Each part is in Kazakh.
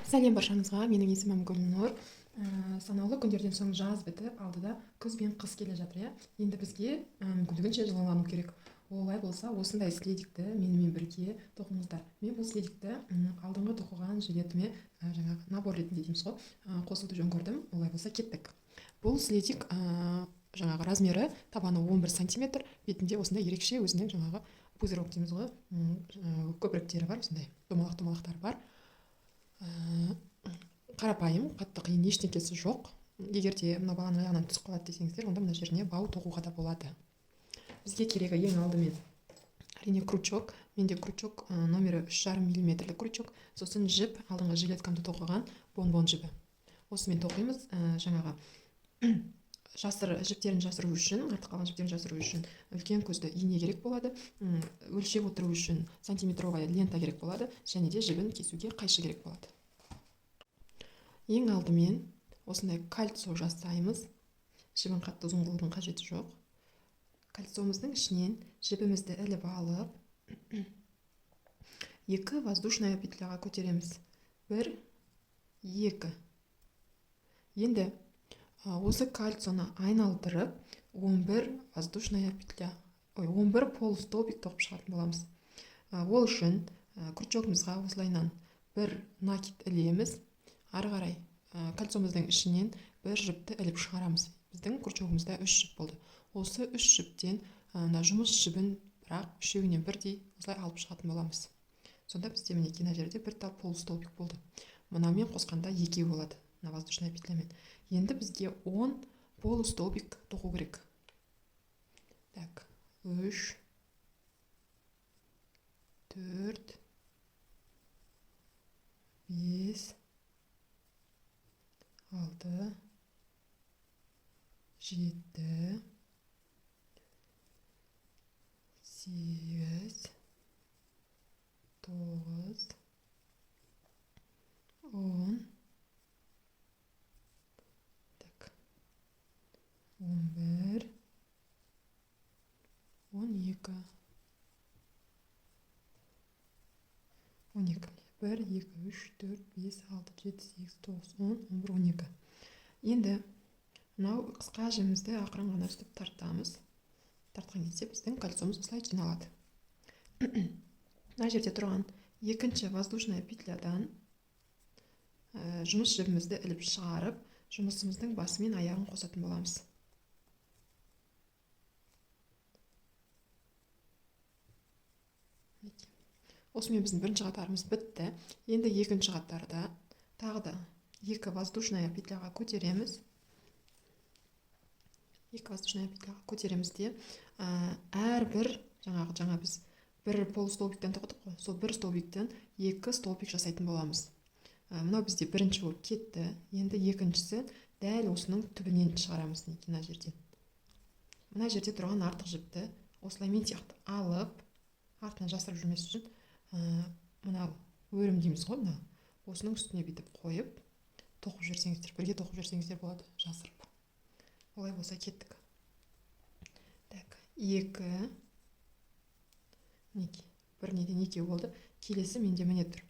Сәлем баршаңызға, менің есімім Гүлнұр. Санаулы күндерден соң жаз бітіп, алдыда күз бен қыс келе жатыр, иә. Енді бізге мүмкіндігінше жылылану керек. Олай болса, осындай следикті менімен бірге тоқыңыздар. Мен бұл следикті алдыңғы тоқыған жилетіме жаңағы набор ретінде дейміз ғой, қосуды жөн көрдім. Олай болса, кеттік. Бұл следик жаңағы размері табаны 11 сантиметр, бетінде осындай ерекше өзінің жаңағы пузырек дейміз ғой, көпіректері бар, осындай домалақ-домалақтары бар. Қарапайым, қатты қиын ештеңкесі жоқ. Егер де мына баланың аяғынан түсіп қалады десеңіздер, онда мына жеріне бау тоқуға да болады. Бізге керегі ең алдымен әрине крючок. Менде крючок номері 3,5 мм крючок. Сосын жіп, алдыңғы жилеткамды тоқыған бонбон жібі. Осымен тоқимыз. Жаңағы жіптерін жасыру үшін, артық қалған жіптерін жасыру үшін үлкен көзді ине керек болады. Өлшеп отыру үшін сантиметровая лента керек болады, және де жібін кесуге қайшы керек болады. Ең алдымен осындай кольцо жасаймыз. Жібін қатты ұзын қылудың қажеті жоқ. Кольцомыздың ішінен жібімізді іліп алып, 2 воздушная петляға көтереміз. 1, 2. Енді осы кольцоны айналдырып 11 воздушная петля, 11 полустолбик тоқып шығатын боламыз. Ол үшін крючогымызға осылайнан бір накид ілеміз. Ары қарай кольцомыздың ішінен бір жіпті іліп шығарамыз. Біздің крючогымызда 3 жіп болды. Осы 3 жіптен жұмыс жібін бірақ үшеуінен бірдей осылай алып шығатын боламыз. Сонда бізде мінекей мына жерде бір тал полустолбик болды. Мұнамен қосқанда 2 болады, мына воздушная петлямен. Енді бізге 10 полустолбик тоқу керек. Так, 3, 4, 5, 6, 7, 8, 9, 10, так, 11, 12, 12, 1, 2, 3, 4, 5, 6, 7, 8, 9, 10, 11, 12. Енді мынау қысқа жібімізді ақырын ғана үстіп тартамыз. Тартқан кезде біздің кольцомыз осылай жиналады. Мына жерде тұрған екінші воздушная петлядан жұмыс жібімізді іліп шығарып, жұмысымыздың басы мен аяғын қосатын боламыз. Осымен біздің бірінші қатарымыз бітті. Енді екінші қатарда тағы да 2 воздушная петляға көтереміз. 2 воздушная петляға көтереміз де әрбір жаңа біз бір полустолбиктен тоқтық қой. Сол бір столбиктен 2 столбик жасайтын боламыз. Мынау бізде бірінші болып кетті. Енді екіншісі дәл осының түбінен шығарамыз мына жерден. Мына жерде тұрған артық жіпті осылаймен сияқты алып, артынан жасырып жүрмес үшін мынау өрім дейміз ғой, осының үстіне бүйтіп қойып, тоқып жүрсеңіздер, бірге тоқып жүрсеңіздер болады, жасырып. Олай болса кеттік. Так, 2, бір неден 2 болды. Келесі менде міне тұр.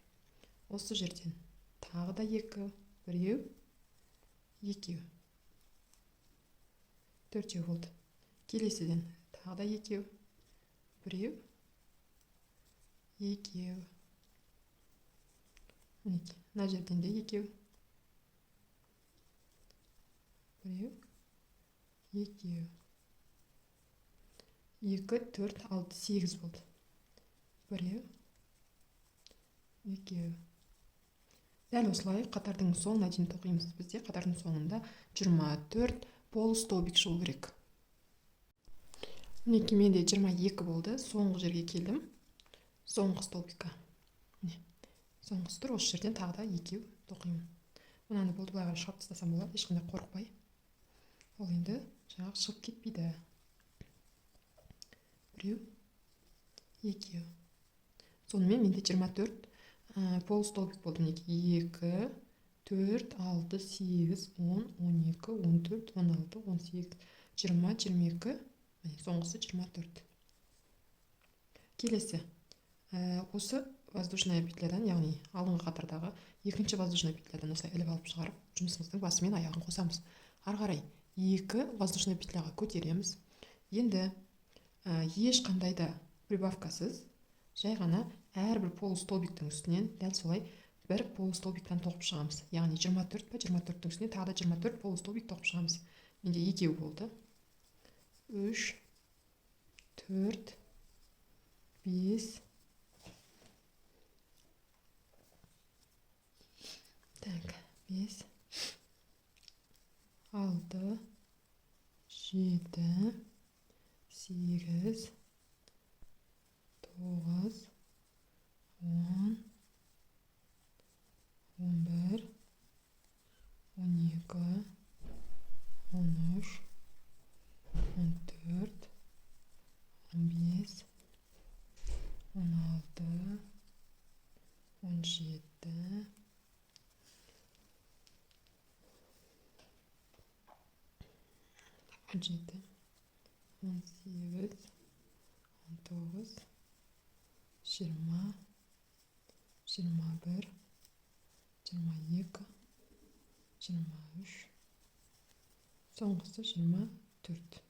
Осы жерден тағы да 2, біреу, 2, 4 болды. Келесіден тағы да 2, біреу, 2. Мына жерден де 2, біреу, 2, 2, 4, 6, 8 болды. Біреу, 2. Дәл осылай қатардың соңына дейін тоқимыз. Бізде қатардың соңында 24 полустолбик шығу керек. Мінекей менде 22 болды. Соңғы жерге келдім. Соңғы столбикқа. Соңғысы тұр, осы жерден тағы да 2 тоқимын. Мынаны болды былайға шығып тастасам болады, ешқандай қорықпай. Ол енді жаңағы шығып кетпейді. Біреу, 2. Сонымен менде 24 полустолбик болды. 2, 4, 6, 8, 10, 12, 14, 16, 18, 20, 22. Соңғысы 24. Келесі. Осы воздушная петлядан, яғни алдыңғы қатардағы екінші воздушная петлядан осылай іліп алып шығарып, жұмысымыздың басы мен аяғын қосамыз. Ары қарай 2 воздушная петляға көтереміз. Енді ешқандай да прибавкасыз, жай ғана әрбір полустолбиктің үстінен дәл солай бір полустолбиктан тоқып шығамыз. Яғни 24 па, 24-тің үстіне тағы да 24 полустолбик тоқып шығамыз. Менде 2 болды. 3, 4, 5. Так, 5, 6, 7, 8, 9, 10, 11, 12, 13, 14, 15, 16, 17, 17, 18, 19, 20, 21, 22, 23, соңғысы 24.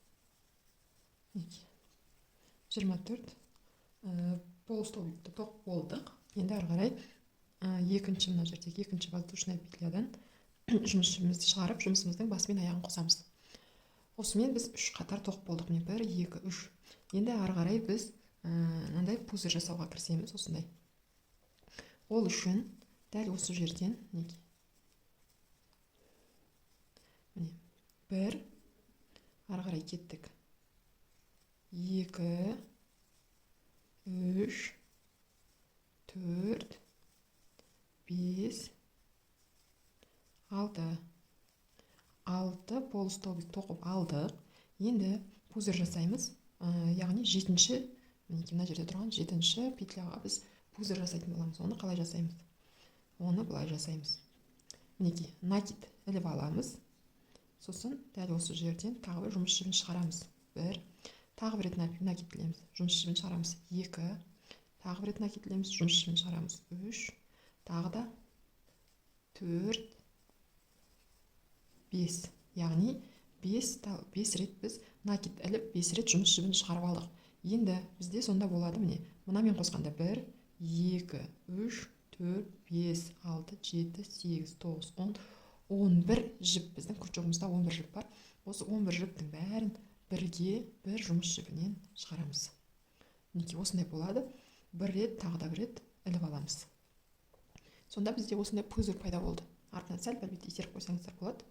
24 полустолбикті тоқып болдық. Енді ары қарай екінші мына жердегі екінші воздушная петлядан жұмысымызды шығарып, жұмысымыздың басы мен аяғын қосамыз. Осымен біз 3 қатар тоқып болдық. 1, 2, 3. Енді ары қарай біз мынандай пузырь жасауға кірісеміз. Осындай. Ол үшін дәл осы жерден неге? Міне, 1, ары қарай кеттік. 2, 3, 4, 5, 6. 6 полустолбик тоқып алдық. Енді пузырь жасаймыз. Яғни 7-ші, мына жерде тұрған 7-ші петляға біз пузырь жасайтын боламыз. Оны қалай жасаймыз? Оны былай жасаймыз. Мінекей, накид іліп аламыз. Сосын дәл осы жерден тағы бір жұмыс жібін шығарамыз. 1, тағы бір рет накид ілеміз, жұмыс жібін шығарамыз. 2, тағы бір рет накид ілеміз, жұмыс жібін шығарамыз. 3, тағы да 4, 5. Яғни 5 рет біз накид іліп, 5 рет жұмыс жібін шығарып алдық. Енді бізде сонда болады, міне, мұнамен қосқанда 1, 2, 3, 4, 5, 6, 7, 8, 9, 10, 11 жіп. Біздің крючогымызда 11 жіп бар. Осы 11 жіптің бәрін бірге бір жұмыс жібінен шығарамыз. Неке осындай болады. Бір рет, тағы да бір рет іліп аламыз. Сонда бізде осындай пузырь пайда болды. Артынан сәл бір бет итеріп қойсаңыздар болады.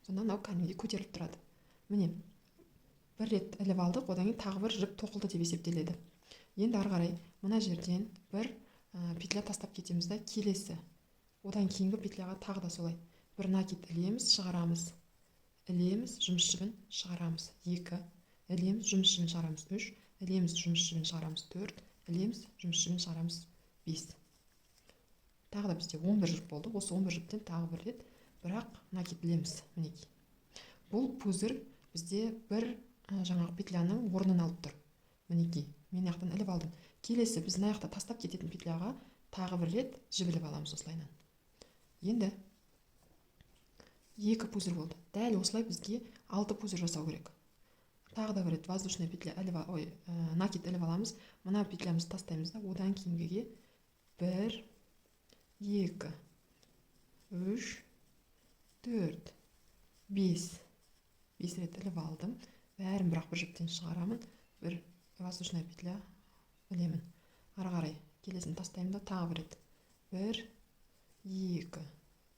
Сонда мынау кәдімгідей көтеріліп тұрады. Міне, бір рет іліп алдық, одан кейін тағы бір жіп тоқылды деп есептеледі. Енді ары қарай мына жерден бір петля тастап кетеміз да, келесі. Одан кейінгі петляға тағы да солай. Бір накид ілеміз, шығарамыз. Ілеміз, жұмыс жібін шығарамыз. 2, ілеміз, жұмыс жібін шығарамыз. 3, ілеміз, жұмыс жібін шығарамыз. 4, ілеміз, жұмыс жібін шығарамыз. 5. Тағы да бізде 11 жіп болды. Осы 11 жіптен тағы бір рет бірақ накид ілеміз. Мінекей. Бұл пузырь бізде бір жаңағы петляның орнын алып тұр. Мінекей. Мен аяқтан іліп алдым. Келесі біз аяқта тастап кететін петляға тағы бір рет жібіліп аламыз осылайнан. Енді 2 пузырь болды. Дәл осылай бізге 6 пузырь жасау керек. Тағы да бір рет воздушная петля накид іліп аламыз. Мына петлямызды тастаймыз да, одан кейінгіге 1, 2, 3, 4, 5. 5 рет іліп алдым. Бәрін бірақ бір жіптен шығарамын. Бір воздушная петля ілемін. Ары қарай келесін тастаймын да, тағы бір рет. 1, 2,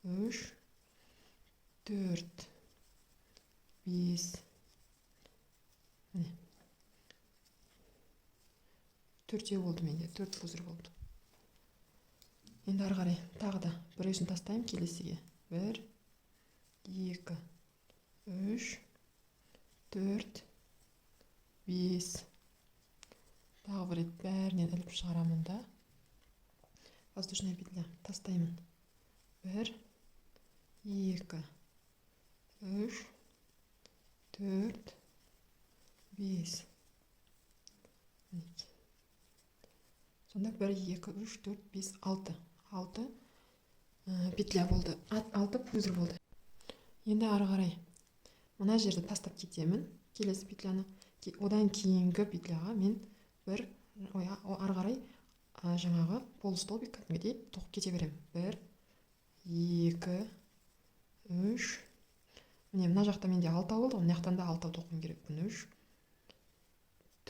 3, 4, 5. Міне. 4 болды менде. 4 пузырь болды. Енді ары қарай тағы да біреусін тастаймын келесіге. 1, 2, 3, 4, 5. Тағы бір рет бәрінен іліп шығарамын да. Воздушная петля тастаймын. 1, 2, 3, 4, 5. Сонда 1, 2, 3, 4, 5, 6. 6 петля болды. 6 пузырь болды. Енді ары қарай мына жерді тастап кетемін. Келесі петляны. Одан кейінгі петляға мен ары қарай жаңағы полустолбик кәдімгідей тоқып кете беремін. 1, 2, 3. Міне мына жақта менде 6 болды, мына жақтан да 6 тоқуым керек. 3,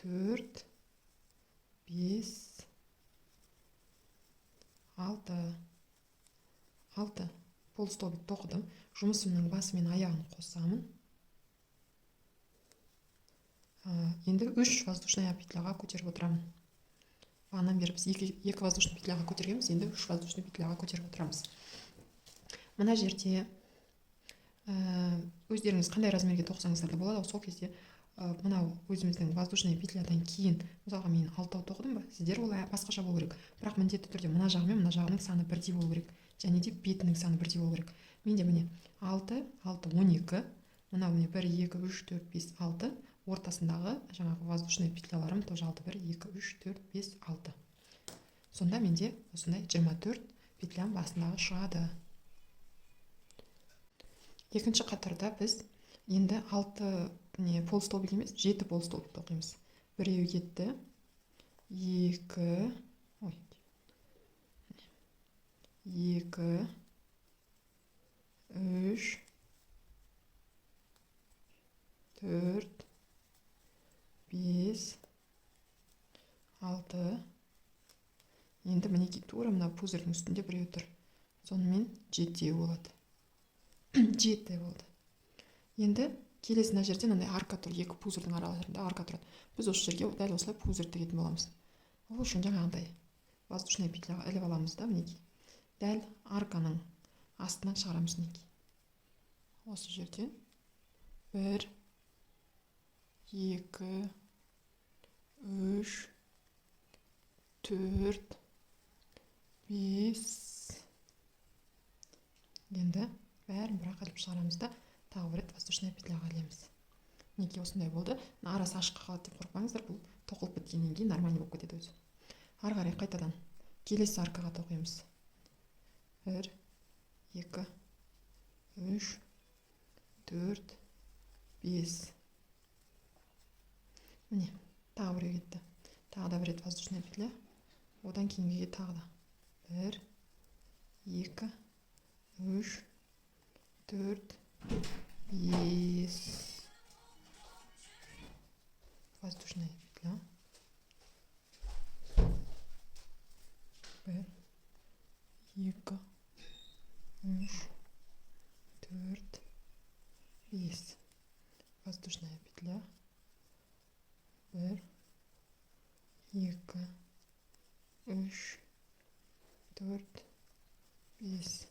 4, 5, 6 полустолбик тоқыдым. Жұмысымның басы мен аяғын қосамын. Енді 3 воздушная петляға көтеріп отырамын. Бағанан бері біз 2 воздушный петляға көтергенбіз, енді 3 воздушный петляға көтеріп отырамыз. Мына жерде өздеріңіз қандай размерге тоқсаңыздар да болады. Сол кезде мынау өзіміздің воздушный петлядан кейін, мысалға мен 6 тоқыдым ба, сіздер олай басқаша болу керек. Бірақ міндетті түрде мына жағы мен мына жағының саны бірдей болу керек. Және де бетінің саны бірдей болу керек. Менде міне 6, 12, мынау міне 1, 2, 3, 4, 5, 6. Ортасындағы жаңағы воздушный петляларым тоже 6, 1, 2, 3, 4, 5, 6. Сонда менде осындай 24 петлям басындағы шығады. Екінші қатарда біз енді 6 полустолбик емес, 7 полустолбик тоқимыз. Біреу кетті. 2, 3, 4, 5, 6. Енді мінекей тура мына пузырьдың үстінде біреу тұр. Сонымен 7 болады. 7 болды. Енді келесі мына жерде мынандай арка тұр, 2 пузырьдың араларында арка тұрады. Біз осы жерге дәл осылай пузырь тігетін боламыз. Ол үшін жаңағындай воздушный петляға іліп аламыз да, мінекей. Дәл арканың астынан шығарамыз мінекей. Осы жерден 1, 2, 3, 4, 5. Енді бәрін бірақ іліп шығарамыз да, тағы бір рет воздушная петляға ілеміз. Мінекей осындай болды. Арасы ашық қалады деп қорықпаңыздар, бұл тоқылып біткеннен кейін нормальный болып кетеді өзі. Ары қарай қайтадан келесі аркаға тоқимыз. 1, 2, 3, 4, 5. Міне, тағы біреу кетті. Тағы да бір рет воздушная петля. Одан кейінге тағы да 1, 2, 3, 4, 5. Воздушная петля. 1, 2, 3, 4, 5. Воздушная петля. 1, 2, 3, 4, 5.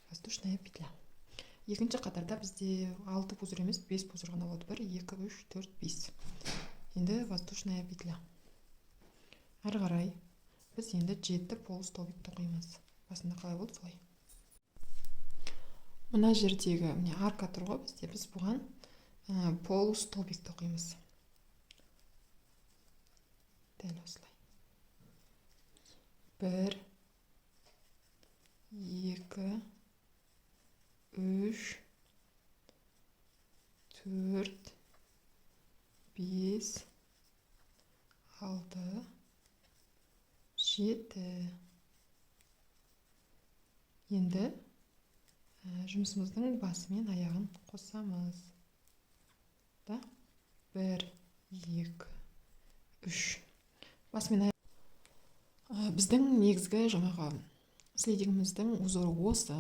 Воздушная петля. Екінші қатарда бізде 6 пузырь емес, 5 пузырь ғана болды. 1, 2, 3, 4, 5. Енді воздушная петля. Ары қарай біз енді 7 полустолбик тоқимыз. Басында қалай болды солай. Мына жердегі арка тұр ғой бізде, біз бұған полустолбик тоқимыз. Дәл осылай. 1, 2, 3, 4, 5, 6, 7. Енді жұмысымыздың басы мен аяғын қосамыз. 1, 2, 3. Басы мен аяқ. Біздің негізгі жаңағы следигіміздің узоры осы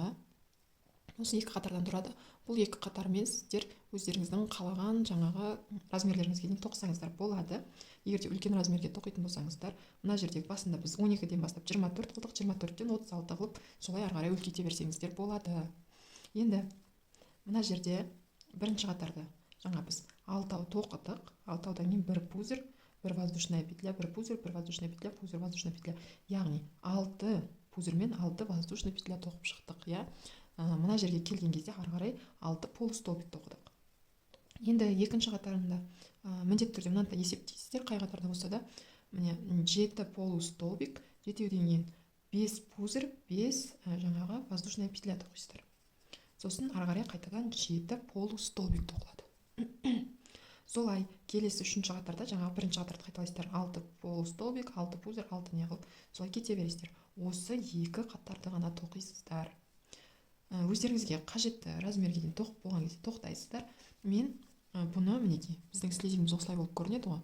2 қатардан тұрады. Бұл 2 қатармен сіздер өздеріңіздің қалаған жаңағы размерлеріңізге дейін тоқсаңыздар болады. Егер де үлкен размерге тоқитын болсаңыздар, мына жердегі басында біз 12-ден бастап 24 қылдық, 24-тен 36 қылып, солай ары қарай үлкейте берсеңіздер болады. Енді мына жерде бірінші қатарда жаңа біз 6 тоқыдық. 6-дан кейін 1 пузырь, 1 воздушная петля, 1 пузырь, 1 воздушная петля, пузырь, воздушная петля. Яғни 6 пузырьмен 6 воздушная петля тоқып шықтық, я. Мына жерге келген кезде ары қарай 6 полустолбик тоқыдық. Енді екінші қатарында міндетті түрде мынандай есептейсіздер, қай қатарда болса да міне 7 полустолбик, жетеуден кейін 5 пузырь, 5 жаңағы воздушная петля тоқисыздар. Сосын ары қарай қайтадан 7 полустолбик тоқылады. Солай келесі үшінші қатарда жаңағы бірінші қатарды қайталайсыздар. 6 полустолбик, 6 пузырь, 6 неғыл. Солай кете бересіздер. Осы екі қатарды ғана тоқисыздар. Өздеріңізге қажетті размерге дейін тоқып болған кезде тоқтайсыздар. Мен бұны мінекей біздің слезиміз осылай болып көрінеді ғой.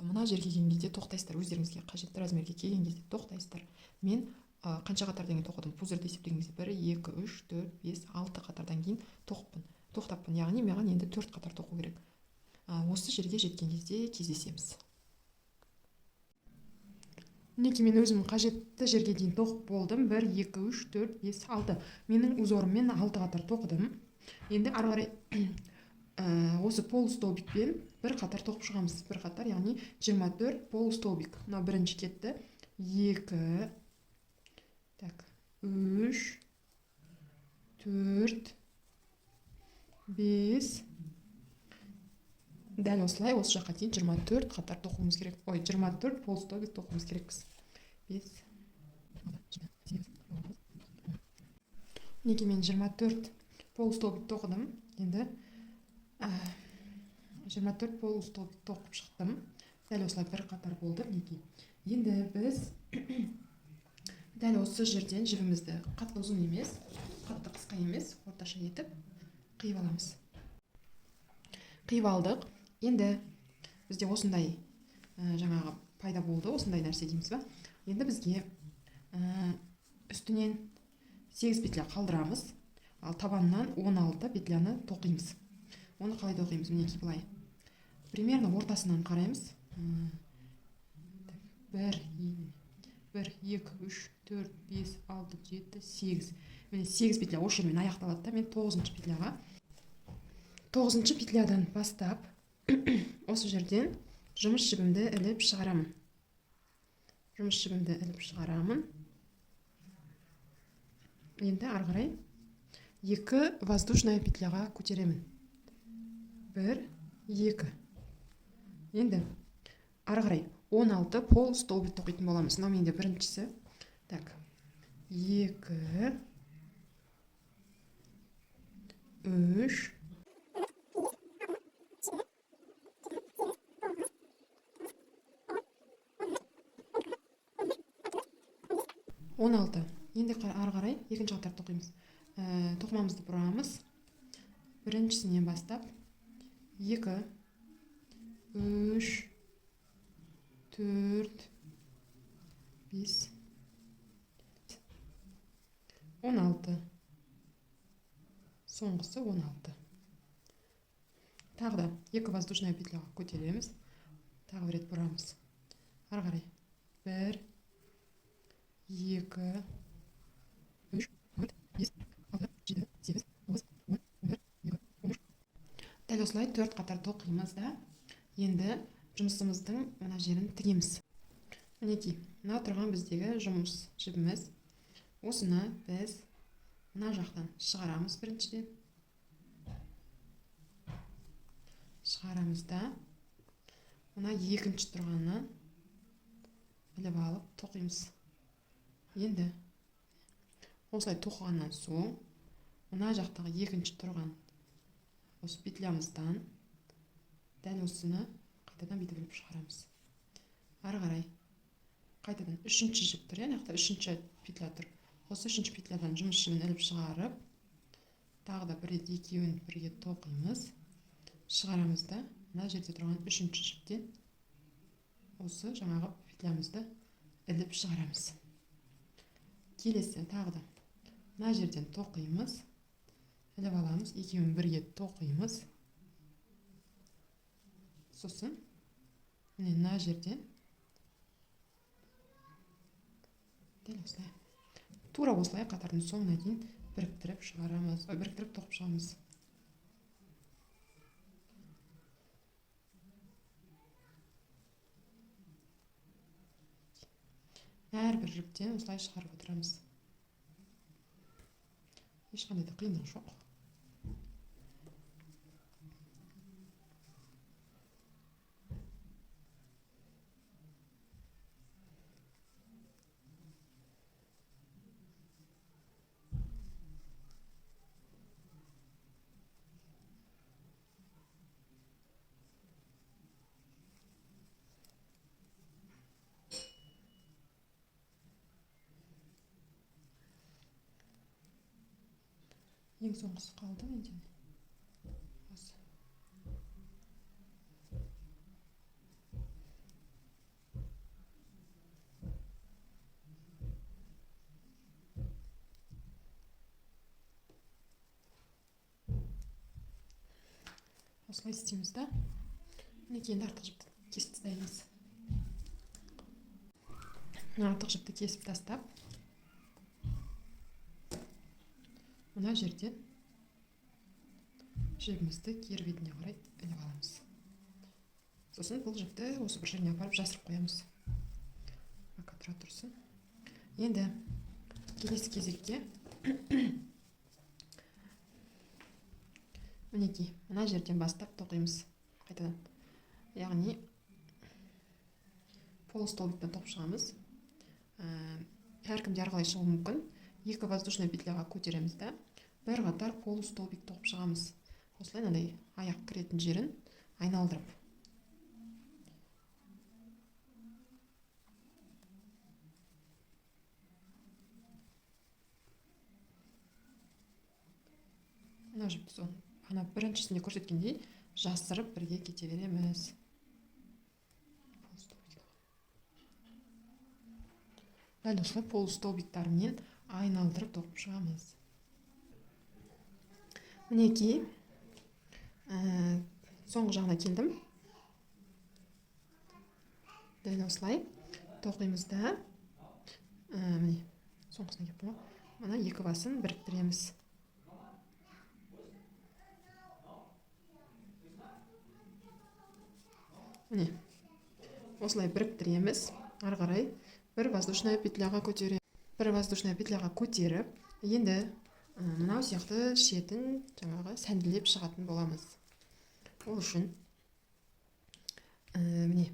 Мына жерге келген кезде тоқтайсыздар. Өздеріңізге қажетті размерге келген кезде тоқтайсыздар. Мен қанша қатардан кейін тоқыдым? Пузырьды есептеген кезде 1, 2, 3, 4, 5, 6 қатардан кейін тоқтаппын. Яғни маған енді 4 қатар тоқу керек. Осы жерге жеткен кезде кездесеміз. Мінекей мен өзім қажетті жерге дейін тоқып болдым. 1, 2, 3, 4, 5, 6. Менің узорыммен 6 қатар тоқыдым. Енді ары қарай осы полустолбикпен бір қатар тоқып шығамыз. Бір қатар, яғни 24 полустолбик. Мына бірінші кетті. 2, 3, 4, 5. Дәл осылай осы жаққа дейін 24 қатар тоқуымыз керек. 24 полустолбик тоқуымыз керекпіз. 5. Неге мен 24 полустолбик тоқыдым. Енді 24 полустолбик тоқып шықтым. Дәл осылай бір қатар болды. Неге? Енді біз дәл осы жерден жібімізді қатты ұзын емес, қатты қысқа емес, орташа етіп қиып аламыз. Қиып алдық. Енді бізде осындай жаңағы пайда болды, осындай нәрсе дейміз ба. Енді бізге үстінен 8 петля қалдырамыз, ал табаннан 16 петляны тоқимыз. Оны қалай тоқимыз? Мінекей былай. Примерно ортасынан қараймыз. 1, 2, 3, 4, 5, 6, 7, 8. Міне 8 петля осы жермен аяқталады да, мен 9-шы петляға 9-шы петлядан бастап осы жерден жұмыс жібімді іліп шығарамын. Енді ары қарай 2 воздушная петляға көтеремін. 1, 2. Енді ары қарай 16 полустолбик тоқитын боламыз. Мынау менде біріншісі. 2, 3, 16. Енді ары қарай екінші қатар тоқимыз. Тоқымамызды бұрамыз. Біріншісінен бастап 2, 3, 4, 5, 16. Соңғысы 16. Тағы да 2 воздушная петляға көтереміз. Тағы бір рет бұрамыз. Ары қарай 1, 2, 3, 4, 5, 6, 7, 8, 9, 10, 11, 12, 13. Дәл осылай 4 қатар тоқимыз да. Енді жұмысымыздың мына жерін тігеміз. Мінекей, мына тұрған біздегі жұмыс жібіміз. Осыны біз мына жақтан шығарамыз біріншіден. Шығарамыз да. Мына екінші тұрғаннан іліп алып тоқимыз. Енді осылай тоқығаннан соң мына жақтағы екінші тұрған осы петлямыздан дәл осыны қайтадан бүйтіп іліп шығарамыз. Ары қарай қайтадан үшінші жіп тұр, яғни үшінші петля тұр. Осы үшінші петлядан жұмыс жібін іліп шығарып, тағы да бір рет екеуін бірге тоқимыз. Шығарамыз да, мына жерде тұрған үшінші жіптен осы жаңағы петлямызды іліп шығарамыз. Келесі тағы да мына жерден тоқимыз, іліп аламыз, екеуін бірге тоқимыз. Сосын мына жерден дәл осылай. Тура осылай қатардың соңына дейін біріктіріп шығарамыз, біріктіріп тоқып шығамыз. Әрбір жіптен осылай шығарып отырамыз. Ешқандай да қиындық жоқ. ең соңғысы қалды менде. Осы. Осылай істейміз да. Мінекей енді артық жіпті кесіп тастаймыз. Артық жіпті кесіп тастап, мына жерден жібімізді кері бетіне қарай іліп аламыз. Сосын бұл жіпті осы бір жеріне апарып жасырып қоямыз. Тұра тұрсын. Енді келесі кезекте мінекей мына жерден бастап тоқимыз қайтадан. Яғни полустолбиктен тоқып шығамыз. Әркімде әрқалай шығуы мүмкін. Екі воздушный петляға көтереміз да, бір қатар полустолбик тоқып шығамыз. Осылай мынандай аяқ кіретін жерін айналдырып. Мына жіпті ана біріншісінде көрсеткендей жасырып бірге кете береміз. Дәл осылай полустолбиктармен айналдырып тоқып шығамыз. Мінекей соңғы жағына келдім. Дәл осылай тоқимыз да, міне соңғысына кеттім. Мына екі басын біріктіреміз. Міне осылай біріктіреміз. Ары қарай бір воздушная петляға көтеріп, енді мынау сияқты шетін жаңағы сәнділеп шығатын боламыз. Ол үшін міне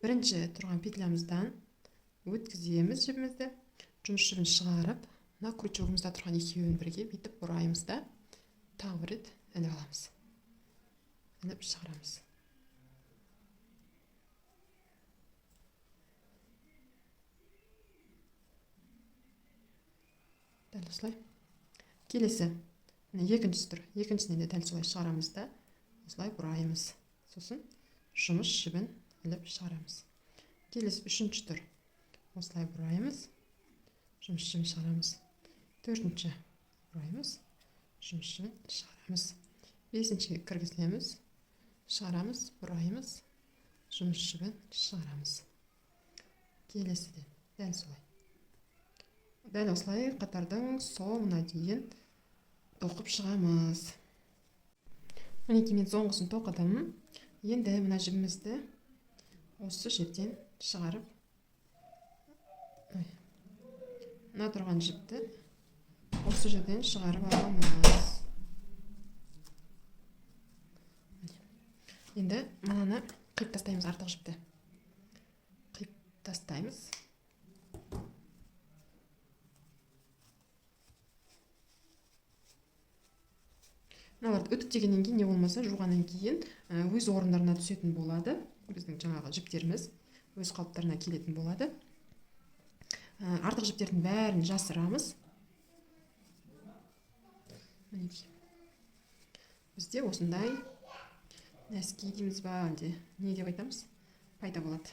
бірінші тұрған петлямыздан өткіземіз жібімізді, жұмыс жібін шығарып, мына крючогымызда тұрған екеуін бірге бүйтіп бұраймыз да, тағы бір рет іліп аламыз. Іліп шығарамыз. Дәл осылай. Келесі, екіншісі тұр. Екіншісінен де дәл солай шығарамыз да, осылай бұраймыз. Сосын жұмыс жібін іліп шығарамыз. Келесі үшінші тұр. Осылай бұраймыз, жұмыс жібін шығарамыз. Төртінші бұраймыз, жұмыс жібін шығарамыз. Бесіншіге кіргіземіз, шығарамыз, бұраймыз, жұмыс жібін шығарамыз. Келесі де дәл солай. Дәл осылай қатардың соңына дейін тоқып шығамыз. Мінекей мен соңғысын тоқыдым. Енді мына жібімізді осы жерден шығарып, мына тұрған жіпті осы жерден шығарып аламыз. Енді мынаны қиып тастаймыз, артық жіпті. Қиып тастаймыз. Мыналарды үтіктегеннен кейін, не болмаса жуғаннан кейін өз орындарына түсетін болады. Біздің жаңағы жіптеріміз өз қалыптарына келетін болады. Артық жіптердің бәрін жасырамыз. Бізде осындай нәски дейміз ба, әлде не деп айтамыз, пайда болады.